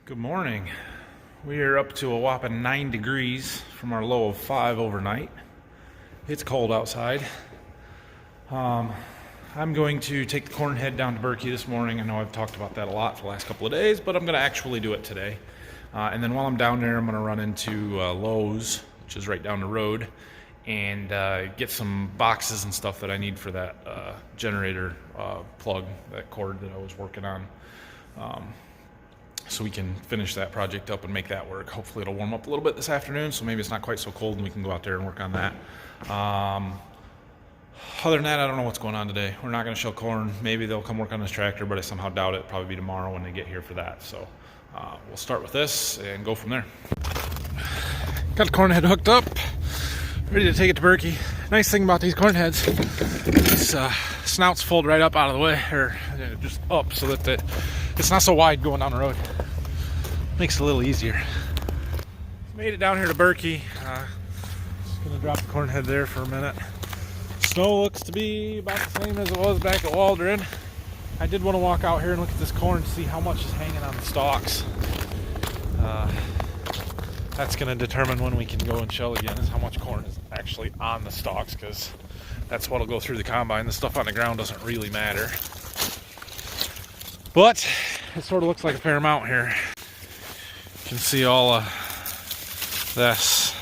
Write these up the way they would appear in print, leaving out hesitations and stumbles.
Good morning. We are up to a whopping 9 degrees from our low of 5 overnight. It's cold outside. I'm going to take the corn head down to Berkey this morning. I know I've talked about that a lot for the last couple of days, but I'm going to actually do it today. And then while I'm down there, I'm going to run into Lowe's, which is right down the road, and get some boxes and stuff that I need for that generator plug, that cord that I was working on. So we can finish that project up and make that work. Hopefully it'll warm up a little bit this afternoon, so maybe it's not quite so cold and we can go out there and work on that. Other than that, I don't know what's going on today. We're not going to shell corn. Maybe they'll come work on this tractor, but I somehow doubt it. It'll probably be tomorrow when they get here for that. So we'll start with this and go from there. Got the corn head hooked up, ready to take it to Berkey. Nice thing about these corn heads, these snouts fold right up out of the way, or just up so that it's not so wide going down the road. Makes it a little easier. Made it down here to Berkey. Just gonna drop the corn head there for a minute. Snow looks to be about the same as it was back at Waldron. I did want to walk out here and look at this corn to see how much is hanging on the stalks. That's going to determine when we can go and shell again, is how much corn is actually on the stalks, because that's what will go through the combine. The stuff on the ground doesn't really matter. But it sort of looks like a fair amount here. You can see all of this.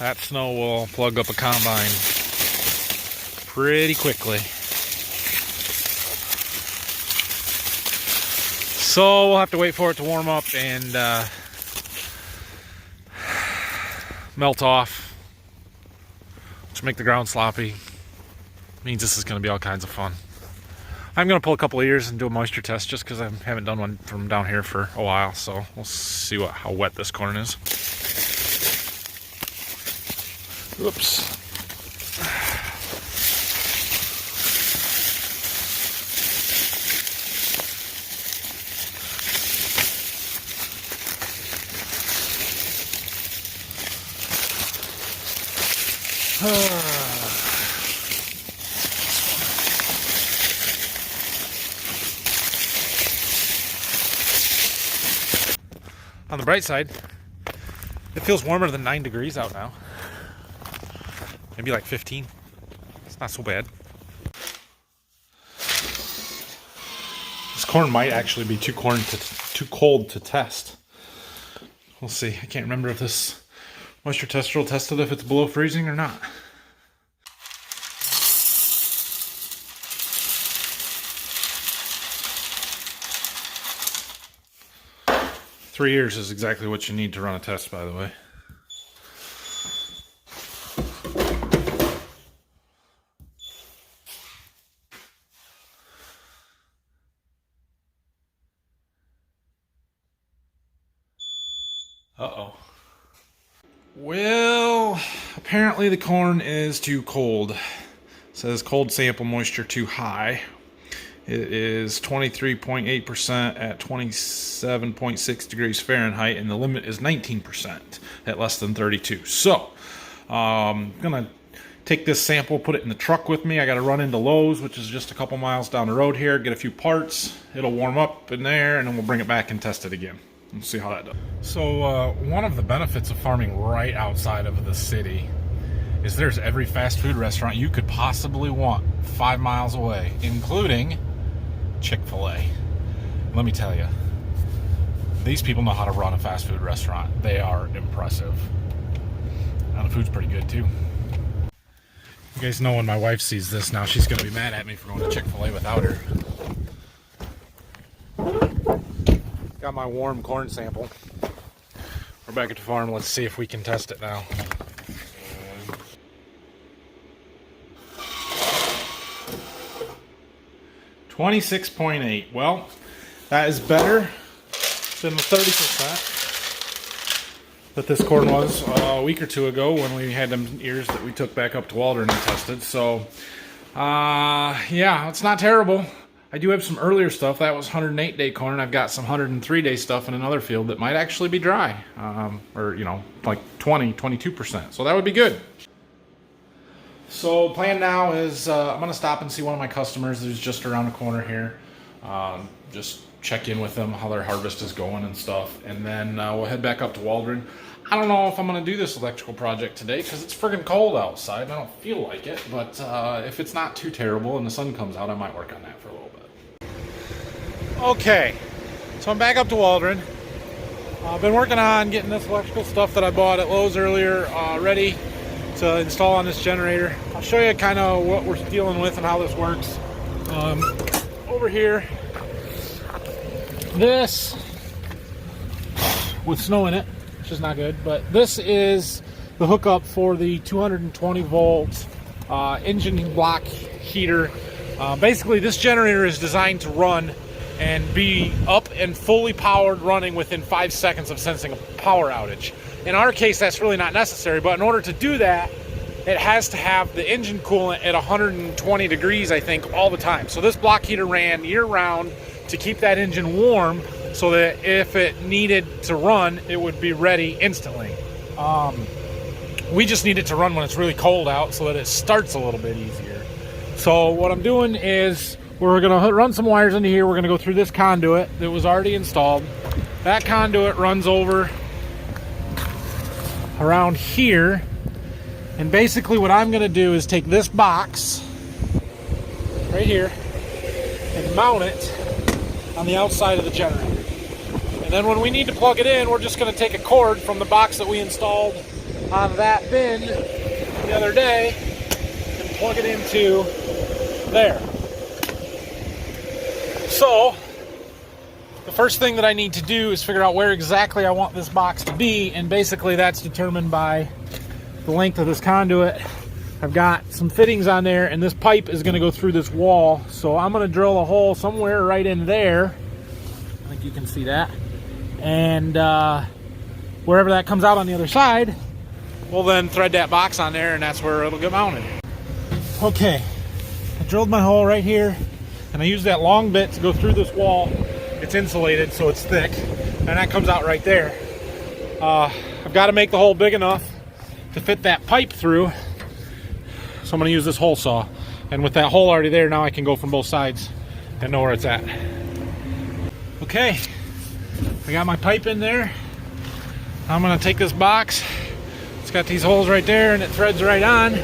That snow will plug up a combine pretty quickly. So we'll have to wait for it to warm up and melt off, which make the ground sloppy. Means this is going to be all kinds of fun. I'm going to pull a couple of ears and do a moisture test just because I haven't done one from down here for a while. So we'll see how wet this corn is. Oops. On the bright side, it feels warmer than 9 degrees out now. Maybe like 15. It's not so bad. This corn might actually be too cold to test. We'll see. I can't remember if this moisture tester will test it if it's below freezing or not. Three years is exactly what you need to run a test, by the way. Uh-oh. Well, apparently the corn is too cold. It says cold sample moisture too high. It is 23.8% at 27.6 degrees Fahrenheit, and the limit is 19% at less than 32. So, I'm going to take this sample, put it in the truck with me. I got to run into Lowe's, which is just a couple miles down the road here, get a few parts. It'll warm up in there, and then we'll bring it back and test it again. We'll see how that does. So, one of the benefits of farming right outside of the city is there's every fast food restaurant you could possibly want 5 miles away, including Chick-fil-A. Let me tell you, these people know how to run a fast food restaurant. They are impressive. And the food's pretty good too. You guys know when my wife sees this now, she's gonna be mad at me for going to Chick-fil-A without her. Got my warm corn sample. We're back at the farm. Let's see if we can test it now. 26.8. Well, that is better than the 30% that this corn was a week or two ago when we had them ears that we took back up to Waldron and tested. So, yeah, it's not terrible. I do have some earlier stuff. That was 108-day corn. I've got some 103-day stuff in another field that might actually be dry, or, you know, like 22%. So that would be good. So plan now is I'm going to stop and see one of my customers who's just around the corner here. Just check in with them, how their harvest is going and stuff. And then we'll head back up to Waldron. I don't know if I'm going to do this electrical project today because it's friggin' cold outside and I don't feel like it. But if it's not too terrible and the sun comes out, I might work on that for a little bit. Okay, so I'm back up to Waldron. I've been working on getting this electrical stuff that I bought at Lowe's earlier ready to install on this generator. I'll show you kind of what we're dealing with and how this works. Over here, this, with snow in it, which is not good, but this is the hookup for the 220 volt engine block heater. Basically, this generator is designed to run and be up and fully powered, running within 5 seconds of sensing a power outage. In our case, that's really not necessary, but in order to do that, it has to have the engine coolant at 120 degrees, I think, all the time. So this block heater ran year-round to keep that engine warm so that if it needed to run, it would be ready instantly. We just need it to run when it's really cold out so that it starts a little bit easier. So what I'm doing is we're going to run some wires into here. We're going to go through this conduit that was already installed. That conduit runs over around here. And basically what I'm going to do is take this box right here and mount it on the outside of the generator. And then when we need to plug it in, we're just going to take a cord from the box that we installed on that bin the other day and plug it into there. So the first thing that I need to do is figure out where exactly I want this box to be, and basically that's determined by the length of this conduit. I've got some fittings on there, and this pipe is going to go through this wall, so I'm going to drill a hole somewhere right in there. I think you can see that. And wherever that comes out on the other side, we'll then thread that box on there, and that's where it'll get mounted. Okay, I drilled my hole right here, and I used that long bit to go through this wall. It's insulated, so it's thick, and that comes out right there. I've got to make the hole big enough to fit that pipe through, so I'm going to use this hole saw. And with that hole already there, now I can go from both sides and know where it's at. Okay, I got my pipe in there. I'm going to take this box. It's got these holes right there, and it threads right on.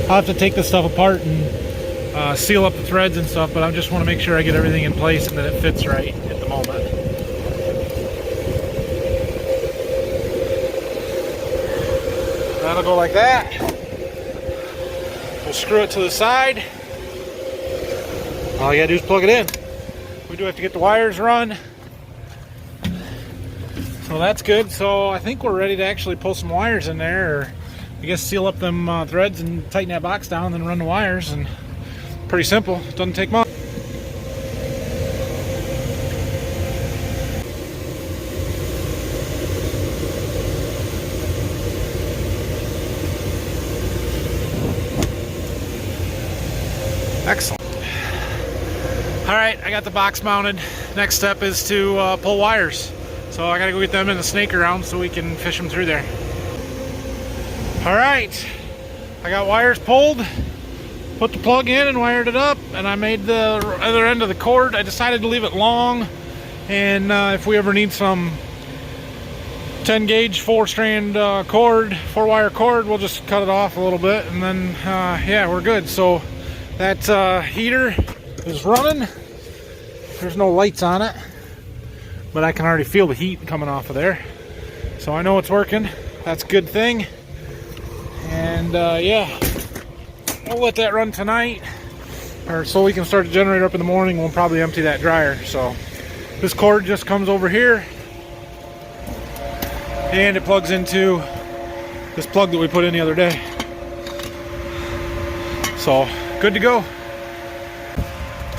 I'll have to take this stuff apart and seal up the threads and stuff, but I just want to make sure I get everything in place and that it fits right at the moment. That'll go like that. We'll screw it to the side. All you gotta do is plug it in. We do have to get the wires run. So that's good. So I think we're ready to actually pull some wires in there, or I guess seal up them threads and tighten that box down and then run the wires. And pretty simple. It doesn't take much. Excellent. All right, I got the box mounted. Next step is to pull wires. So I gotta go get them in the snake around so we can fish them through there. All right, I got wires pulled, put the plug in and wired it up, and I made the other end of the cord. I decided to leave it long, and if we ever need some 10 gauge 4-strand cord, 4-wire cord, we'll just cut it off a little bit, and then yeah, we're good. So that heater is running. There's no lights on it, but I can already feel the heat coming off of there, so I know it's working. That's a good thing. And yeah, we'll let that run tonight, or so we can start the generator up in the morning. We'll probably empty that dryer. So this cord just comes over here and it plugs into this plug that we put in the other day. So good to go.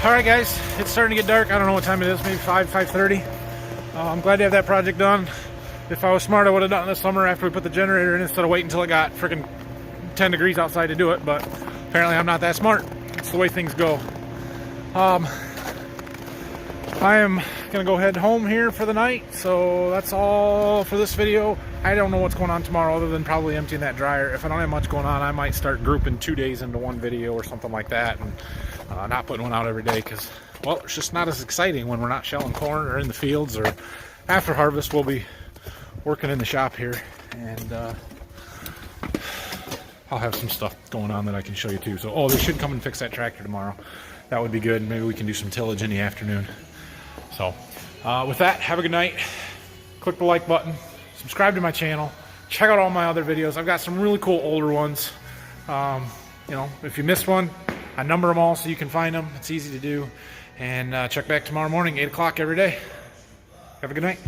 All right, guys, it's starting to get dark. I don't know what time it is, maybe 5:30. I'm glad to have that project done. If I was smart, I would have done it this summer after we put the generator in instead of waiting until it got freaking 10 degrees outside to do it, but apparently I'm not that smart. It's the way things go. I am gonna go head home here for the night, so that's all for this video. I don't know what's going on tomorrow other than probably emptying that dryer. If I don't have much going on, I might start grouping 2 days into one video or something like that, and not putting one out every day, because well, it's just not as exciting when we're not shelling corn or in the fields, or after harvest we'll be working in the shop here, and I'll have some stuff going on that I can show you too. So, oh, they should come and fix that tractor tomorrow. That would be good. Maybe we can do some tillage in the afternoon. So, with that, have a good night. Click the like button. Subscribe to my channel. Check out all my other videos. I've got some really cool older ones. You know, if you missed one, I number them all so you can find them. It's easy to do. And check back tomorrow morning, 8 o'clock every day. Have a good night.